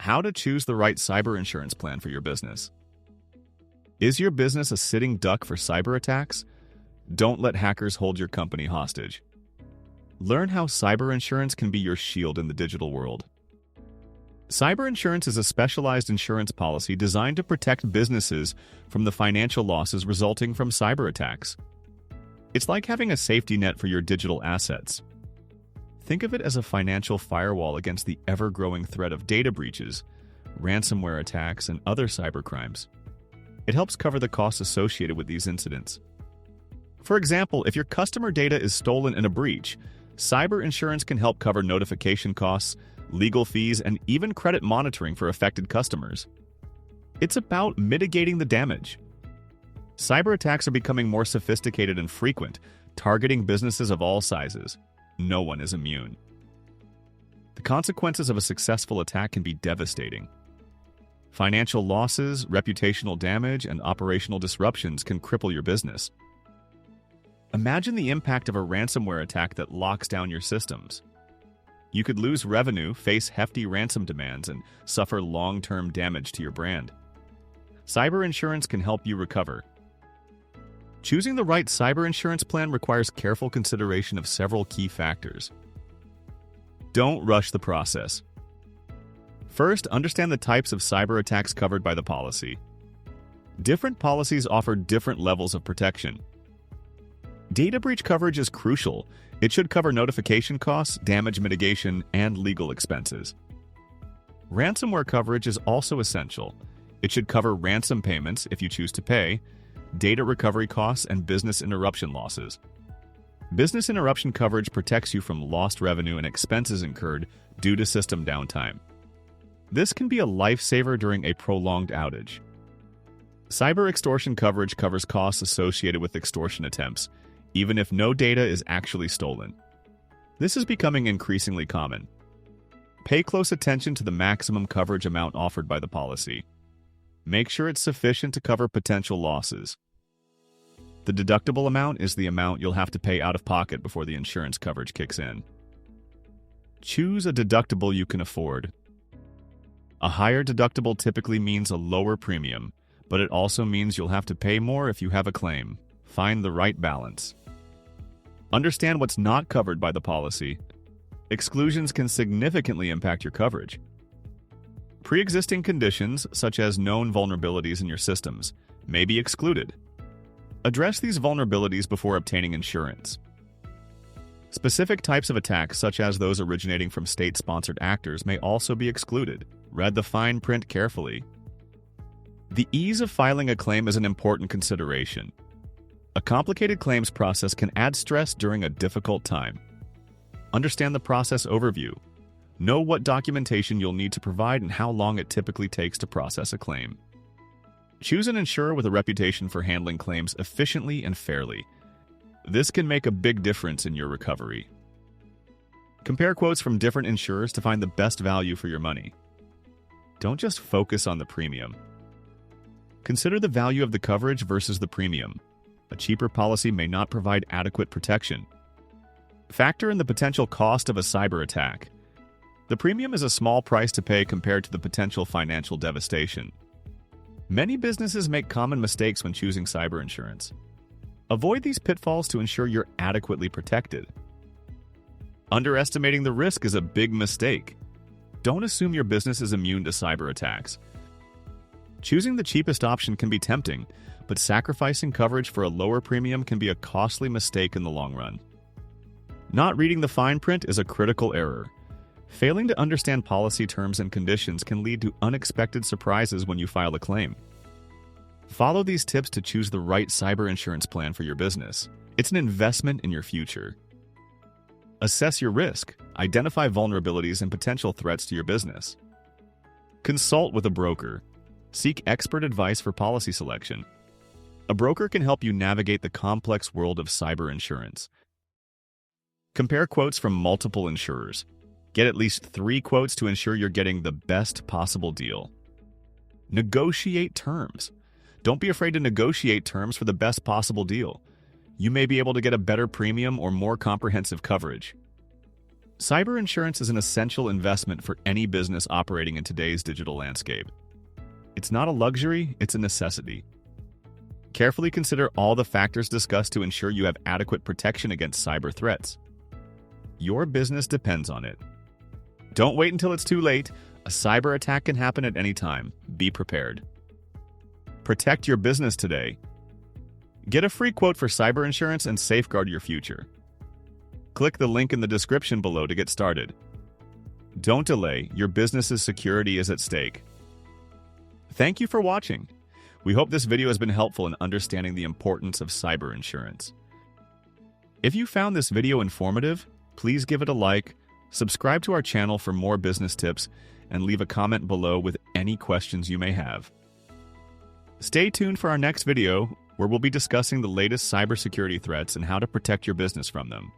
How to choose the right cyber insurance plan for your business. Is your business a sitting duck for cyber attacks? Don't let hackers hold your company hostage. Learn how cyber insurance can be your shield in the digital world. Cyber insurance is a specialized insurance policy designed to protect businesses from the financial losses resulting from cyber attacks. It's like having a safety net for your digital assets. Think of it as a financial firewall against the ever-growing threat of data breaches, ransomware attacks, and other cybercrimes. It helps cover the costs associated with these incidents. For example, if your customer data is stolen in a breach, cyber insurance can help cover notification costs, legal fees, and even credit monitoring for affected customers. It's about mitigating the damage. Cyber attacks are becoming more sophisticated and frequent, targeting businesses of all sizes. No one is immune. The consequences of a successful attack can be devastating. Financial losses, reputational damage, and operational disruptions can cripple your business. Imagine the impact of a ransomware attack that locks down your systems. You could lose revenue, face hefty ransom demands, and suffer long-term damage to your brand. Cyber insurance can help you recover. Choosing the right cyber insurance plan requires careful consideration of several key factors. Don't rush the process. First, understand the types of cyber attacks covered by the policy. Different policies offer different levels of protection. Data breach coverage is crucial. It should cover notification costs, damage mitigation, and legal expenses. Ransomware coverage is also essential. It should cover ransom payments if you choose to pay, data recovery costs, and business interruption losses. Business interruption coverage protects you from lost revenue and expenses incurred due to system downtime. This can be a lifesaver during a prolonged outage. Cyber extortion coverage covers costs associated with extortion attempts, even if no data is actually stolen. This is becoming increasingly common. Pay close attention to the maximum coverage amount offered by the policy. Make sure it's sufficient to cover potential losses. The deductible amount is the amount you'll have to pay out of pocket before the insurance coverage kicks in. Choose a deductible you can afford. A higher deductible typically means a lower premium, but it also means you'll have to pay more if you have a claim. Find the right balance. Understand what's not covered by the policy. Exclusions can significantly impact your coverage. Pre-existing conditions, such as known vulnerabilities in your systems, may be excluded. Address these vulnerabilities before obtaining insurance. Specific types of attacks, such as those originating from state-sponsored actors, may also be excluded. Read the fine print carefully. The ease of filing a claim is an important consideration. A complicated claims process can add stress during a difficult time. Understand the process overview. Know what documentation you'll need to provide and how long it typically takes to process a claim. Choose an insurer with a reputation for handling claims efficiently and fairly. This can make a big difference in your recovery. Compare quotes from different insurers to find the best value for your money. Don't just focus on the premium. Consider the value of the coverage versus the premium. A cheaper policy may not provide adequate protection. Factor in the potential cost of a cyber attack. The premium is a small price to pay compared to the potential financial devastation. Many businesses make common mistakes when choosing cyber insurance. Avoid these pitfalls to ensure you're adequately protected. Underestimating the risk is a big mistake. Don't assume your business is immune to cyber attacks. Choosing the cheapest option can be tempting, but sacrificing coverage for a lower premium can be a costly mistake in the long run. Not reading the fine print is a critical error. Failing to understand policy terms and conditions can lead to unexpected surprises when you file a claim. Follow these tips to choose the right cyber insurance plan for your business. It's an investment in your future. Assess your risk. Identify vulnerabilities and potential threats to your business. Consult with a broker. Seek expert advice for policy selection. A broker can help you navigate the complex world of cyber insurance. Compare quotes from multiple insurers. Get at least 3 quotes to ensure you're getting the best possible deal. Negotiate terms. Don't be afraid to negotiate terms for the best possible deal. You may be able to get a better premium or more comprehensive coverage. Cyber insurance is an essential investment for any business operating in today's digital landscape. It's not a luxury, it's a necessity. Carefully consider all the factors discussed to ensure you have adequate protection against cyber threats. Your business depends on it. Don't wait until it's too late. A cyber attack can happen at any time. Be prepared. Protect your business today. Get a free quote for cyber insurance and safeguard your future. Click the link in the description below to get started. Don't delay, your business's security is at stake. Thank you for watching. We hope this video has been helpful in understanding the importance of cyber insurance. If you found this video informative, please give it a like, subscribe to our channel for more business tips, and leave a comment below with any questions you may have. Stay tuned for our next video, where we'll be discussing the latest cybersecurity threats and how to protect your business from them.